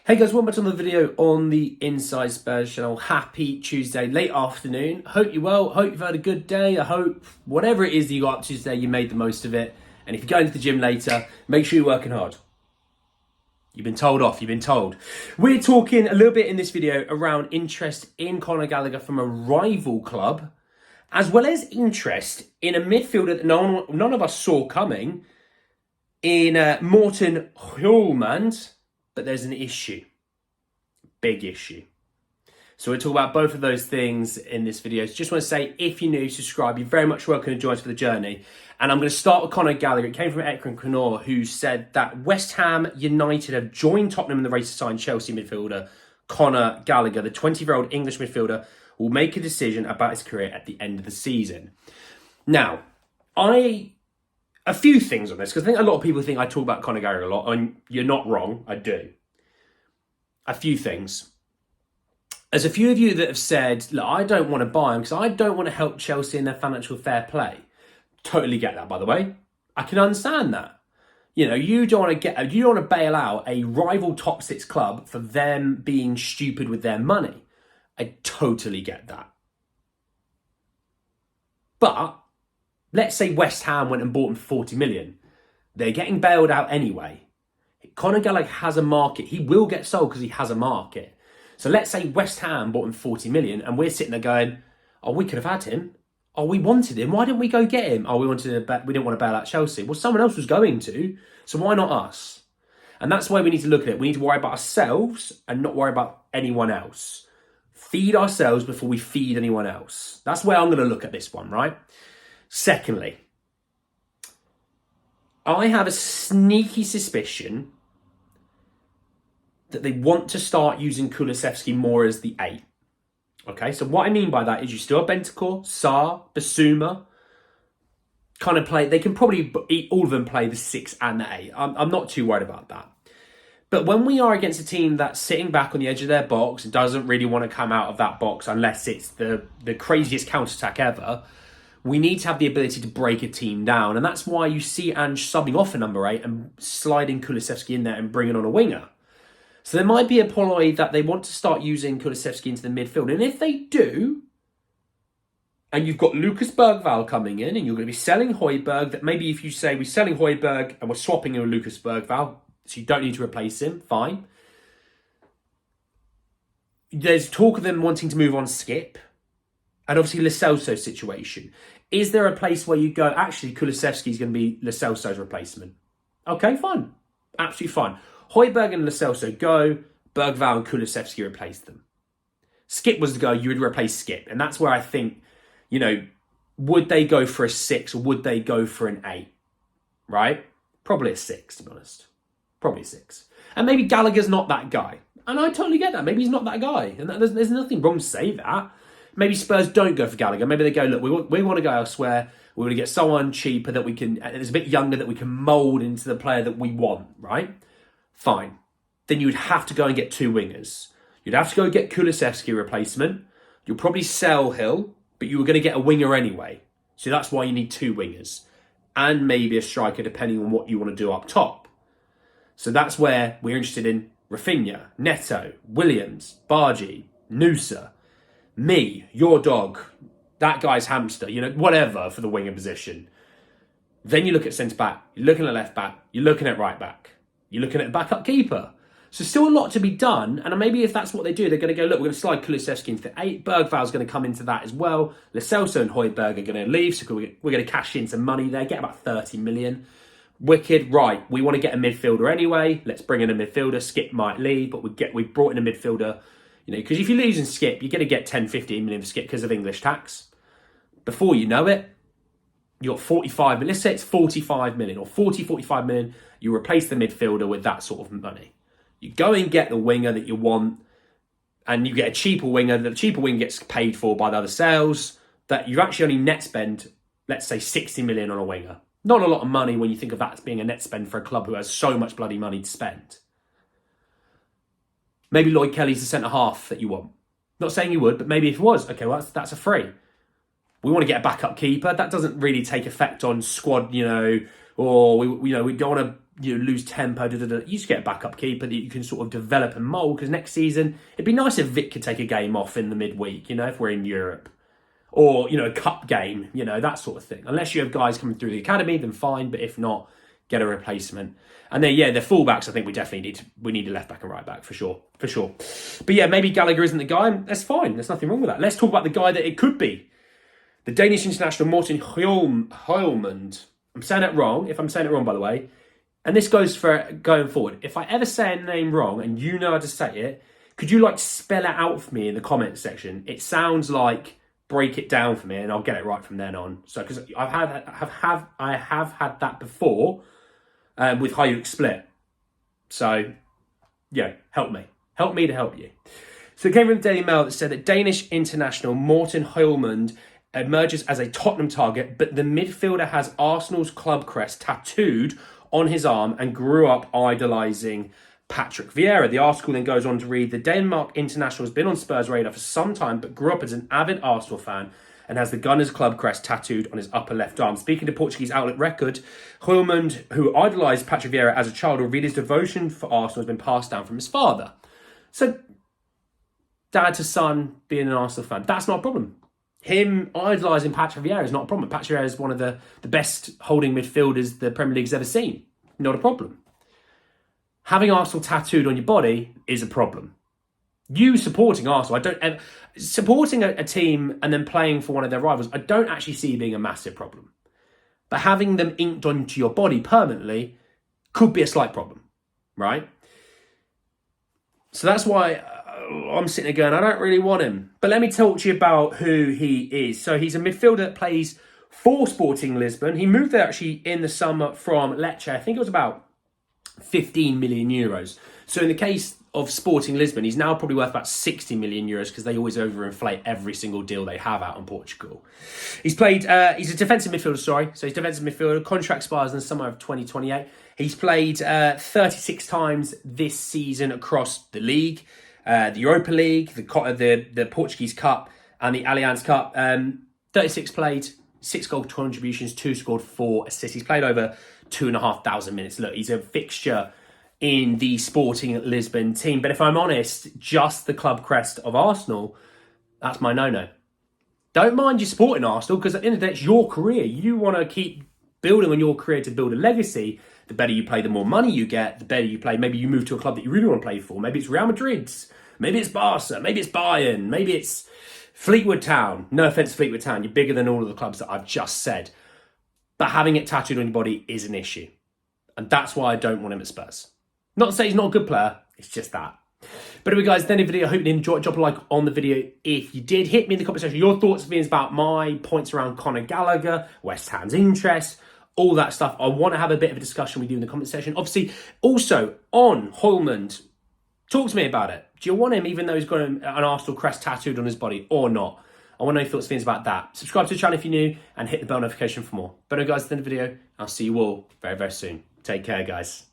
Hey guys, welcome back to another video on the Inside Spurs channel. Happy Tuesday, late afternoon. Hope you're well, hope you've had a good day. I hope whatever it is that you got up to today, you made the most of it. And if you're going to the gym later, make sure you're working hard. You've been told off, you've been told. We're talking a little bit in this video around interest in Conor Gallagher from a rival club, as well as interest in a midfielder that none of us saw coming, in Morten Hjulmand. But there's an issue, big issue. So we'll talk about both of those things in this video. So just want to say, if you're new, subscribe. You're very much welcome to join us for the journey. And I'm going to start with Conor Gallagher. It came from Conor, who said that West Ham United have joined Tottenham in the race to sign Chelsea midfielder Conor Gallagher. The 20-year-old English midfielder will make a decision about his career at the end of the season. Now, a few things on this, because I think a lot of people think I talk about Conor Gallagher a lot, and you're not wrong, I do. A few things. There's a few of you that have said, look, I don't want to buy him because I don't want to help Chelsea in their financial fair play. Totally get that, by the way. I can understand that. You know, you don't want to bail out a rival top six club for them being stupid with their money. I totally get that. But let's say West Ham went and bought him for 40 million. They're getting bailed out anyway. Conor Gallagher has a market. He will get sold because he has a market. So let's say West Ham bought him 40 million and we're sitting there going, oh, we could have had him. Oh, we wanted him. Why didn't we go get him? Oh, we didn't want to bail out Chelsea. Well, someone else was going to. So why not us? And that's why we need to look at it. We need to worry about ourselves and not worry about anyone else. Feed ourselves before we feed anyone else. That's where I'm going to look at this one, right? Secondly, I have a sneaky suspicion that they want to start using Kulusevski more as the 8. Okay, so what I mean by that is you still have Bentancur, Sarr, Basuma, kind of play. They can probably all of them play the 6 and the 8. I'm not too worried about that. But when we are against a team that's sitting back on the edge of their box and doesn't really want to come out of that box unless it's the craziest counter-attack ever, we need to have the ability to break a team down. And that's why you see Ange subbing off a number 8 and sliding Kulusevski in there and bringing on a winger. So there might be a ploy that they want to start using Kulusevski into the midfield. And if they do, and you've got Lucas Bergvall coming in and you're going to be selling Højbjerg, that maybe if you say we're selling Højbjerg and we're swapping in with Lucas Bergvall, so you don't need to replace him, fine. There's talk of them wanting to move on Skip. And obviously, Lo Celso's situation. Is there a place where you go, actually, Kulusevski is going to be Lo Celso's replacement? Okay, fine. Absolutely fine. Højbjerg and Lo Celso go, Bergvall and Kulusevski replace them. Skip was the guy, you would replace Skip. And that's where I think, you know, would they go for a 6 or would they go for an 8? Right? Probably a 6, to be honest. Probably a 6. And maybe Gallagher's not that guy. And I totally get that. Maybe he's not that guy. And there's nothing wrong to say that. Maybe Spurs don't go for Gallagher. Maybe they go, look, we want to go elsewhere. We want to get someone cheaper that we can, that's a bit younger, that we can mould into the player that we want, right? Fine. Then you would have to go and get 2 wingers. You'd have to go get Kulusevski replacement. You'll probably sell Hill, but you were going to get a winger anyway. So that's why you need 2 wingers. And maybe a striker, depending on what you want to do up top. So that's where we're interested in Rafinha, Neto, Williams, Bargi, Nusa, me, your dog, that guy's hamster, you know, whatever for the winger position. Then you look at centre-back, you're looking at left-back, you're looking at right-back, you're looking at backup keeper. So still a lot to be done, and maybe if that's what they do, they're going to go, look, we're going to slide Kulusevski into the 8, Bergvall's going to come into that as well, Lo Celso and Højbjerg are going to leave, so we're going to cash in some money there, get about 30 million. Wicked, right, we want to get a midfielder anyway, let's bring in a midfielder, Skip might leave, but we've brought in a midfielder. You know, because if you're losing Skip, you're going to get 10, 15 million for Skip because of English tax. Before you know it, you're 45 million. Let's say it's 45 million or 45 million. You replace the midfielder with that sort of money. You go and get the winger that you want and you get a cheaper winger. The cheaper winger gets paid for by the other sales. That you actually only net spend, let's say, 60 million on a winger. Not a lot of money when you think of that as being a net spend for a club who has so much bloody money to spend. Maybe Lloyd Kelly's the centre-half that you want. Not saying you would, but maybe if it was, okay, well, that's a free. We want to get a backup keeper. That doesn't really take effect on squad, you know, or we don't want to you know, lose tempo, you just get a backup keeper that you can sort of develop and mould, because next season, it'd be nice if Vic could take a game off in the midweek, you know, if we're in Europe. Or, you know, a cup game, you know, that sort of thing. Unless you have guys coming through the academy, then fine. But if not, get a replacement. And then, yeah, the fullbacks, I think we definitely need a left back and right back for sure. But yeah, maybe Gallagher isn't the guy. That's fine. There's nothing wrong with that. Let's talk about the guy that it could be. The Danish international Morten Hjulmand. I'm saying it wrong. If I'm saying it wrong, by the way. And this goes for going forward. If I ever say a name wrong and you know how to say it, could you like spell it out for me in the comments section? It sounds like break it down for me and I'll get it right from then on. So, because I have had that before with Hayuk Split. So, yeah, help me to help you. So it came from the Daily Mail that said that Danish international Morten Hjulmand emerges as a Tottenham target, but the midfielder has Arsenal's club crest tattooed on his arm and grew up idolising Patrick Vieira. The article then goes on to read, the Denmark international has been on Spurs' radar for some time, but grew up as an avid Arsenal fan and has the Gunners club crest tattooed on his upper left arm. Speaking to Portuguese outlet Record, Hjulmand, who idolised Patrick Vieira as a child, revealed his devotion for Arsenal has been passed down from his father. So, dad to son being an Arsenal fan, that's not a problem. Him idolising Patrick Vieira is not a problem. Patrick Vieira is one of the best holding midfielders the Premier League's ever seen. Not a problem. Having Arsenal tattooed on your body is a problem. You supporting Arsenal, supporting a team and then playing for one of their rivals, I don't actually see being a massive problem. But having them inked onto your body permanently could be a slight problem, right? So that's why I'm sitting there going, I don't really want him. But let me talk to you about who he is. So he's a midfielder that plays for Sporting Lisbon. He moved there actually in the summer from Lecce. I think it was about 15 million euros. So in the case of Sporting Lisbon, he's now probably worth about 60 million euros because they always overinflate every single deal they have out in Portugal. He's a defensive midfielder, So he's defensive midfielder. Contract expires in the summer of 2028. He's played 36 times this season across the league, the Europa League, the Portuguese Cup and the Allianz Cup. 36 played, 6 goal contributions, 2 scored, 4 assists. He's played over 2,500 minutes. Look, he's a fixture in the Sporting Lisbon team. But if I'm honest, just the club crest of Arsenal, that's my no-no. Don't mind you supporting Arsenal, because at the end of the day, it's your career. You want to keep building on your career to build a legacy. The better you play, the more money you get. The better you play, maybe you move to a club that you really want to play for. Maybe it's Real Madrid's. Maybe it's Barca. Maybe it's Bayern. Maybe it's Fleetwood Town. No offence, Fleetwood Town. You're bigger than all of the clubs that I've just said. But having it tattooed on your body is an issue. And that's why I don't want him at Spurs. Not to say he's not a good player. It's just that. But anyway, guys, at the end of the video, I hope you enjoyed. Drop a like on the video if you did. Hit me in the comment section your thoughts and feelings about my points around Conor Gallagher, West Ham's interest, all that stuff. I want to have a bit of a discussion with you in the comment section. Obviously, also on Hjulmand, talk to me about it. Do you want him even though he's got an Arsenal crest tattooed on his body or not? I want to know your thoughts and feelings about that. Subscribe to the channel if you're new and hit the bell notification for more. But anyway, guys, at the end of the video, I'll see you all very, very soon. Take care, guys.